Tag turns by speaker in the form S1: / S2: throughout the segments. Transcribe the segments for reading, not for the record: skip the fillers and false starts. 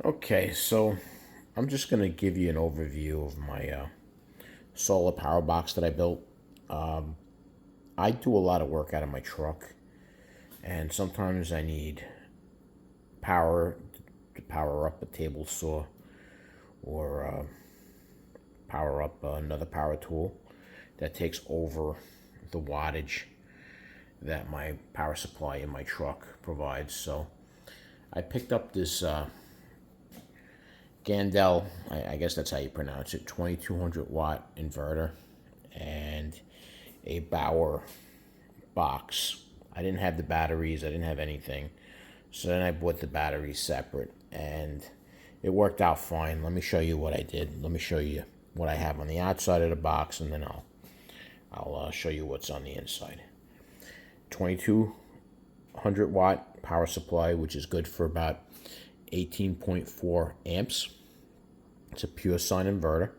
S1: Okay, so I'm just going to give you an overview of my solar power box that I built. I do a lot of work out of my truck, and sometimes I need power to power up a table saw or power up another power tool that takes over the wattage that my power supply in my truck provides. So I picked up this Gandel, I guess that's how you pronounce it, 2200 watt inverter and a Bauer box. I didn't have the batteries, I didn't have anything. So then I bought the batteries separate and it worked out fine. Let me show you what I did. Let me show you what I have on the outside of the box, and then I'll show you what's on the inside. 2200 watt power supply, which is good for about 18.4 amps. It's a pure sine inverter.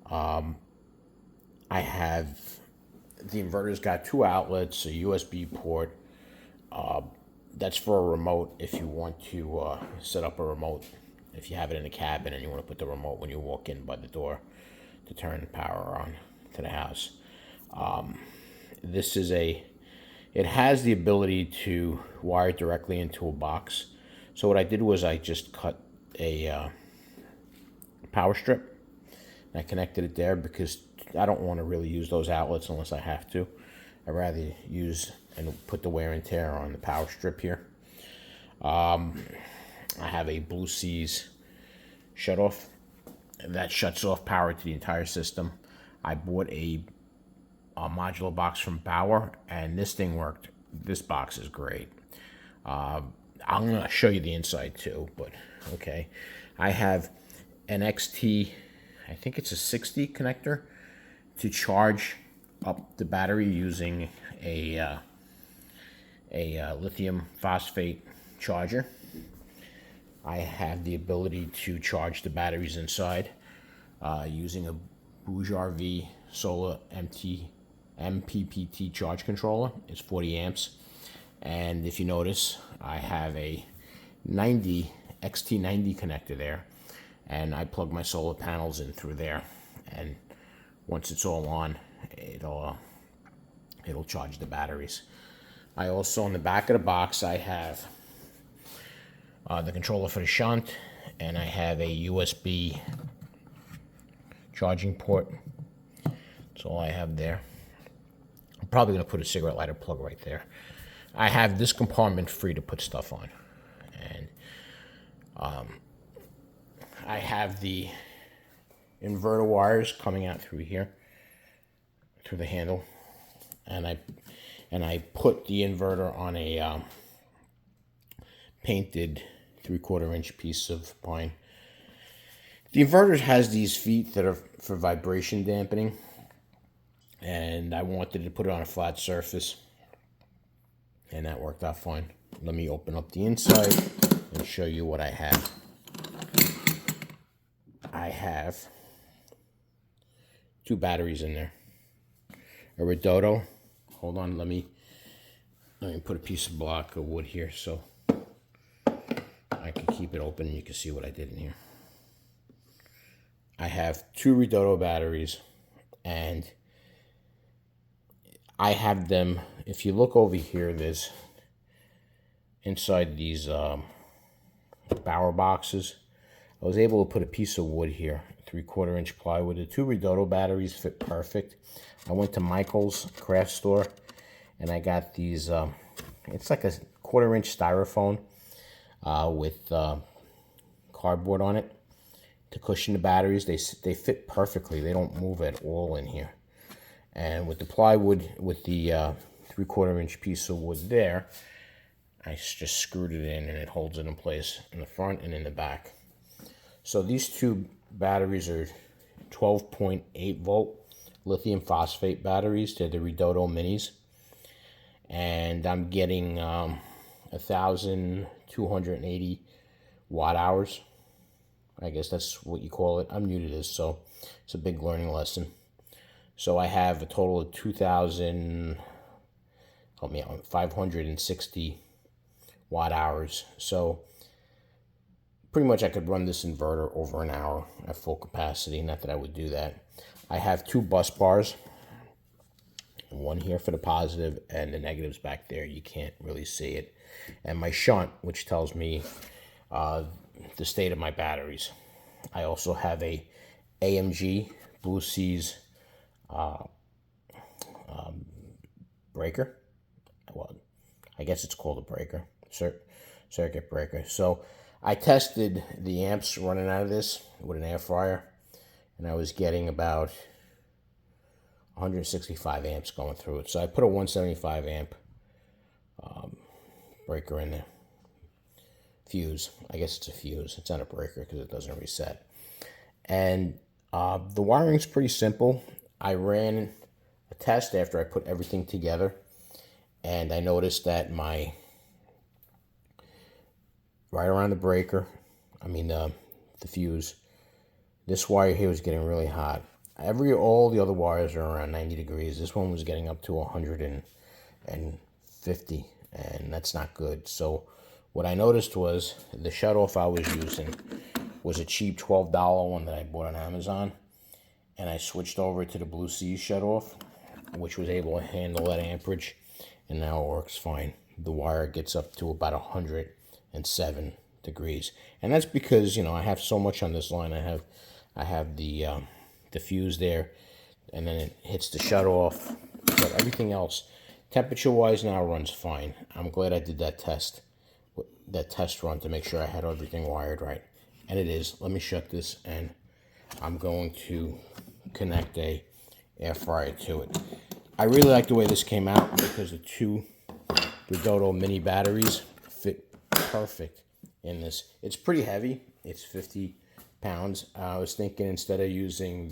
S1: I have the inverter's got two outlets, a USB port. That's for a remote if you want to set up a remote. If you have it in a cabin and you want to put the remote when you walk in by the door to turn the power on to the house. This is it has the ability to wire directly into a box. So what I did was I just cut a power strip. I connected it there because I don't want to really use those outlets unless I have to. I'd rather use and put the wear and tear on the power strip here. I have a Blue Seas shutoff that shuts off power to the entire system. I bought a modular box from Bauer, and this thing worked. This box is great. I'm going to show you the inside too, but okay. I have an XT, I think it's a 60 connector to charge up the battery using a lithium phosphate charger. I have the ability to charge the batteries inside using a Bouge RV Solar MPPT charge controller. It's 40 amps. And if you notice, I have a XT90 connector there. And I plug my solar panels in through there. And once it's all on, it'll charge the batteries. I also, on the back of the box, I have the controller for the shunt, and I have a USB charging port. That's all I have there. I'm probably going to put a cigarette lighter plug right there. I have this compartment free to put stuff on. And I have the inverter wires coming out through here, through the handle. And I put the inverter on a painted 3/4 inch piece of pine. The inverter has these feet that are for vibration dampening, and I wanted to put it on a flat surface, and that worked out fine. Let me open up the inside and show you what I have. I have two batteries in there. A Redodo. Hold on, let me put a piece of block of wood here so I can keep it open and you can see what I did in here. I have two Redodo batteries, and I have them, if you look over here, there's inside these Bauer boxes, I was able to put a piece of wood here, 3/4 inch plywood. The two Redodo batteries fit perfect. I went to Michael's craft store and I got these, it's like a 1/4 inch styrofoam with cardboard on it to cushion the batteries. They fit perfectly. They don't move at all in here. And with the plywood, with the 3/4 inch piece of wood there, I just screwed it in and it holds it in place in the front and in the back. So these two batteries are 12.8 volt lithium phosphate batteries. They're the Redodo Minis. And I'm getting 1,280 watt hours. I guess that's what you call it. I'm new to this, so it's a big learning lesson. So I have a total of 560 watt hours. So pretty much I could run this inverter over an hour at full capacity. Not that I would do that. I have two bus bars, one here for the positive and the negatives back there. You can't really see it. And my shunt, which tells me the state of my batteries. I also have a AMG Blue Seas breaker. Well, I guess it's called a breaker, circuit breaker. So I tested the amps running out of this with an air fryer, and I was getting about 165 amps going through it. So I put a 175 amp breaker in there. Fuse. I guess it's a fuse. It's not a breaker because it doesn't reset. And the wiring's pretty simple. I ran a test after I put everything together, and I noticed that right around the breaker, the fuse, this wire here was getting really hot. All the other wires are around 90 degrees. This one was getting up to 150, and that's not good. So what I noticed was the shutoff I was using was a cheap $12 one that I bought on Amazon, and I switched over to the Blue Seas shutoff, which was able to handle that amperage, and now it works fine. The wire gets up to about 107 degrees, and that's because I have so much on this line. I have the fuse there, and then it hits the shutoff, but everything else, temperature-wise, now runs fine. I'm glad I did that test run to make sure I had everything wired right, and it is. Let me shut this, and I'm going to connect a air fryer to it. I really like the way this came out because the two Dodo mini batteries fit perfect in this. It's pretty heavy. It's 50 pounds. I was thinking instead of using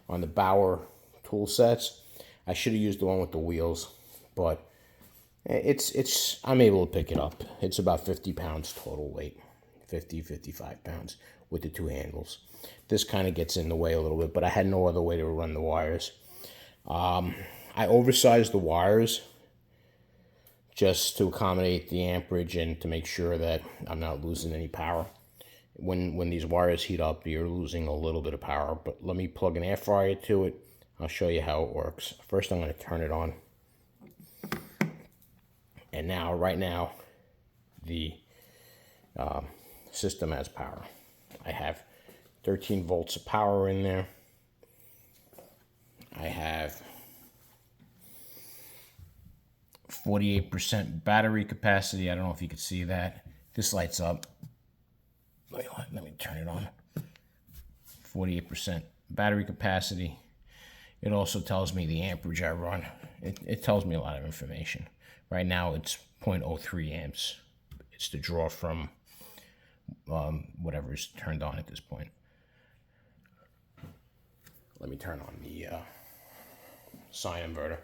S1: on the Bauer tool sets, I should have used the one with the wheels, but I'm able to pick it up. It's about 50 pounds total weight, 55 pounds with the two handles. This kind of gets in the way a little bit, but I had no other way to run the wires. I oversized the wires just to accommodate the amperage and to make sure that I'm not losing any power. When these wires heat up, you're losing a little bit of power, but let me plug an air fryer to it. I'll show you how it works. First, I'm going to turn it on. And right now, the system has power. I have 13 volts of power in there. I have 48% battery capacity. I don't know if you can see that. This lights up. Let me turn it on. 48% battery capacity. It also tells me the amperage I run. It tells me a lot of information. Right now it's 0.03 amps. It's the draw from whatever is turned on at this point. Let me turn on the sine inverter.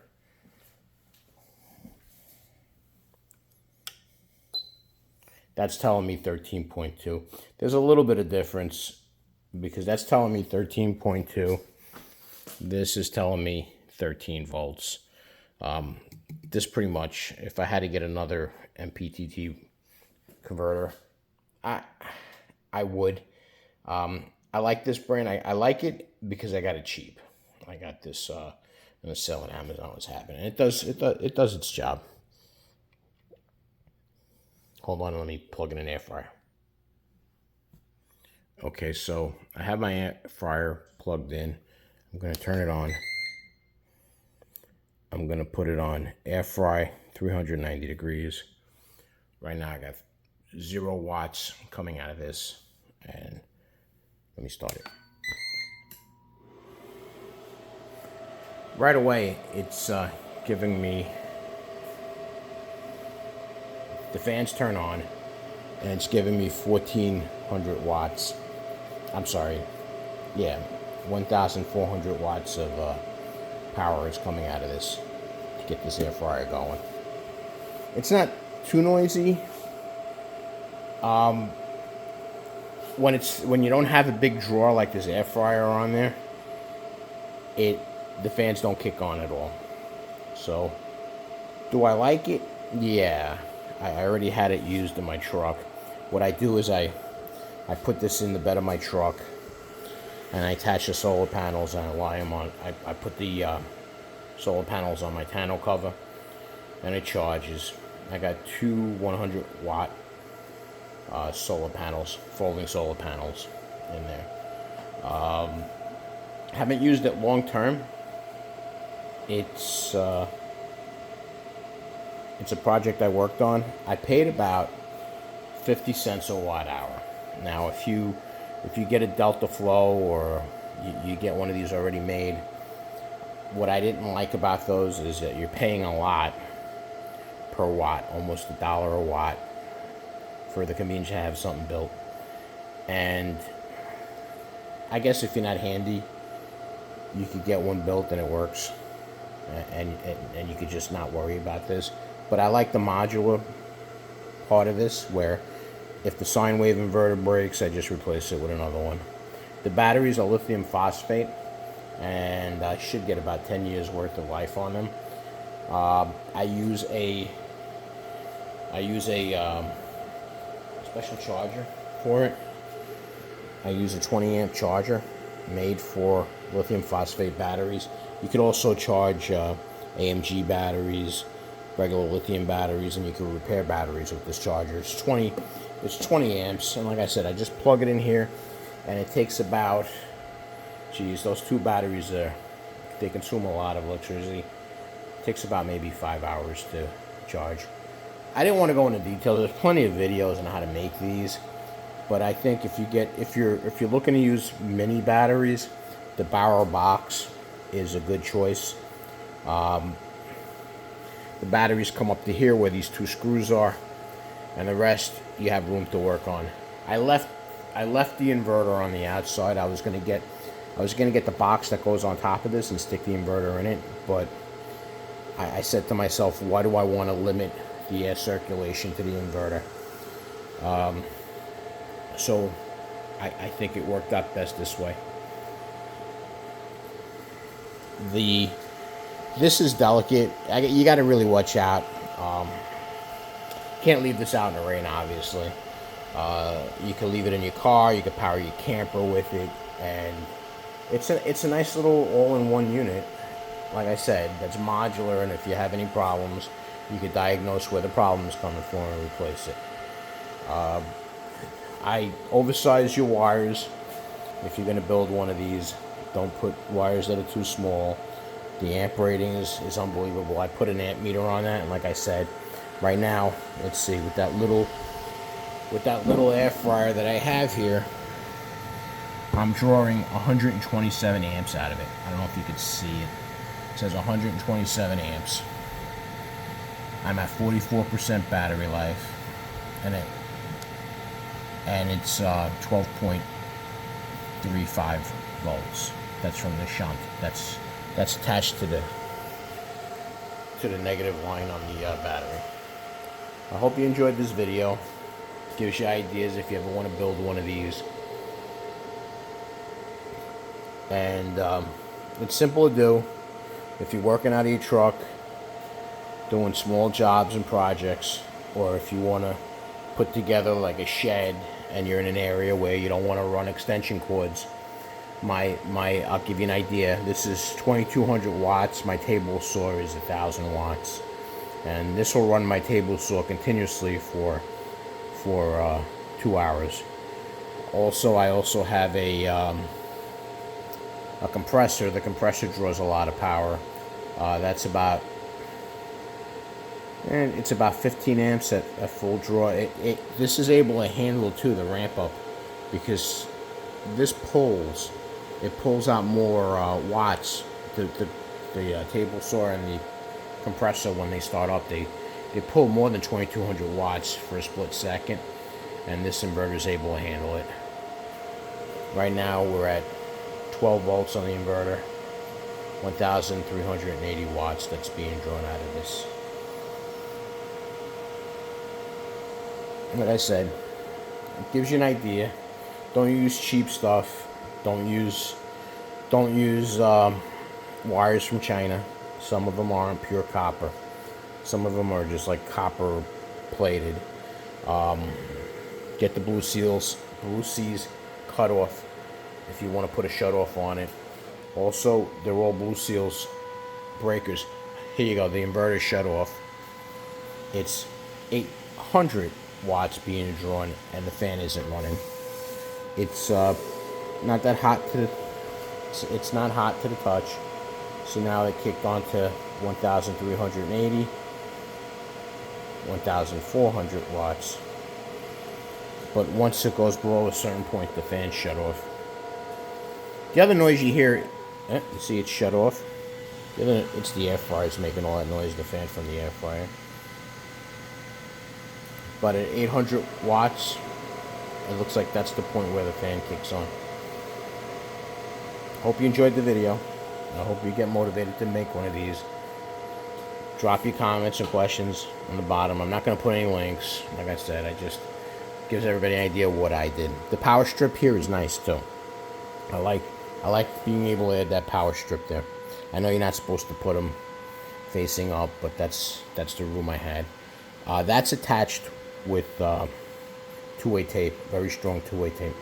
S1: That's telling me 13.2. There's a little bit of difference because that's telling me 13.2. This is telling me 13 volts. This pretty much, if I had to get another MPPT converter, I would. I like this brand. I like it because I got it cheap. I got this in a sale on Amazon. What's happening? It does its job. Hold on, let me plug in an air fryer. Okay, so I have my air fryer plugged in. I'm going to turn it on. I'm going to put it on air fry 390 degrees. Right now I got 0 watts coming out of this, and let me start it. Right away it's giving me, the fans turn on and it's giving me 1400 watts. I'm sorry, yeah, 1400 watts of power is coming out of this to get this air fryer going. It's not too noisy. When you don't have a big drawer like this air fryer on there, the fans don't kick on at all. So, do I like it? Yeah. I already had it used in my truck. What I do is I I put this in the bed of my truck, and I attach the solar panels, and I lie them on. I put the solar panels on my tonneau cover, and it charges. I got two 100-watt solar panels, folding solar panels in there. Haven't used it long term. It's a project I worked on. I paid about 50 cents a watt hour. Now, if you get a Delta Flow, or you get one of these already made, what I didn't like about those is that you're paying a lot per watt, almost $1 a watt, for the convenience to have something built. And I guess if you're not handy, you could get one built and it works, and you could just not worry about this. But I like the modular part of this, where if the sine wave inverter breaks, I just replace it with another one. The batteries are lithium phosphate, and I should get about 10 years worth of life on them. I use a special charger for it. I use a 20 amp charger made for lithium phosphate batteries. You could also charge AMG batteries, regular lithium batteries, and you can repair batteries with this charger. It's 20 amps, and like I said, I just plug it in here, and it takes about, those two batteries there, they consume a lot of electricity. It takes about maybe 5 hours to charge. I didn't want to go into details. There's plenty of videos on how to make these, but I think if you're looking to use mini batteries, the Barrel box is a good choice. The batteries come up to here where these two screws are, and the rest you have room to work on. I left the inverter on the outside. I was gonna get the box that goes on top of this and stick the inverter in it, but I said to myself, why do I want to limit the air circulation to the inverter? So I think it worked out best this way. This is delicate. You got to really watch out. Can't leave this out in the rain, obviously. You can leave it in your car. You can power your camper with it, and it's a nice little all-in-one unit. Like I said, that's modular, and if you have any problems, you can diagnose where the problem is coming from and replace it. I oversize your wires. If you're going to build one of these, don't put wires that are too small. The amp rating is unbelievable. I put an amp meter on that, and like I said, right now, let's see, with that little air fryer that I have here, I'm drawing 127 amps out of it. I don't know if you could see it. It says 127 amps. I'm at 44% battery life, and it's 12.35 volts. That's from the shunt. That's attached to the negative line on the battery. I hope you enjoyed this video. It gives you ideas if you ever want to build one of these. And it's simple to do. If you're working out of your truck, doing small jobs and projects, or if you want to put together like a shed and you're in an area where you don't want to run extension cords, I'll give you an idea. This is 2200 watts. My table saw is 1000 watts, and this will run my table saw continuously for 2 hours. Also, I also have a compressor. The compressor draws a lot of power. That's about, and it's about 15 amps at full draw. This is able to handle too the ramp up, because this pulls out more watts. The table saw and the compressor, when they start up, they pull more than 2200 watts for a split second, and this inverter is able to handle it. Right now we're at 12 volts on the inverter, 1380 watts that's being drawn out of this. Like I said, it gives you an idea. Don't use cheap stuff. Don't use wires from China. Some of them aren't pure copper. Some of them are just like copper plated. Get the blue seals, Blue C's cutoff if you want to put a shut-off on it. Also, they're all Blue Seals breakers. Here you go, the inverter shut-off. It's 800 watts being drawn, and the fan isn't running. It's not that hot to the. It's not hot to the touch. So now it kicked on to 1,380, 1,400 watts. But once it goes below a certain point, the fan shut off. The other noise you hear, you see it's shut off. It's the air fryer. It's making all that noise, the fan from the air fryer. But at 800 watts, it looks like that's the point where the fan kicks on. Hope you enjoyed the video. I hope you get motivated to make one of these. Drop your comments and questions on the bottom. I'm not going to put any links. Like I said, I just gives everybody an idea of what I did. The power strip here is nice too. I like being able to add that power strip there. I know you're not supposed to put them facing up, but that's the room I had. That's attached with two-way tape, very strong two-way tape.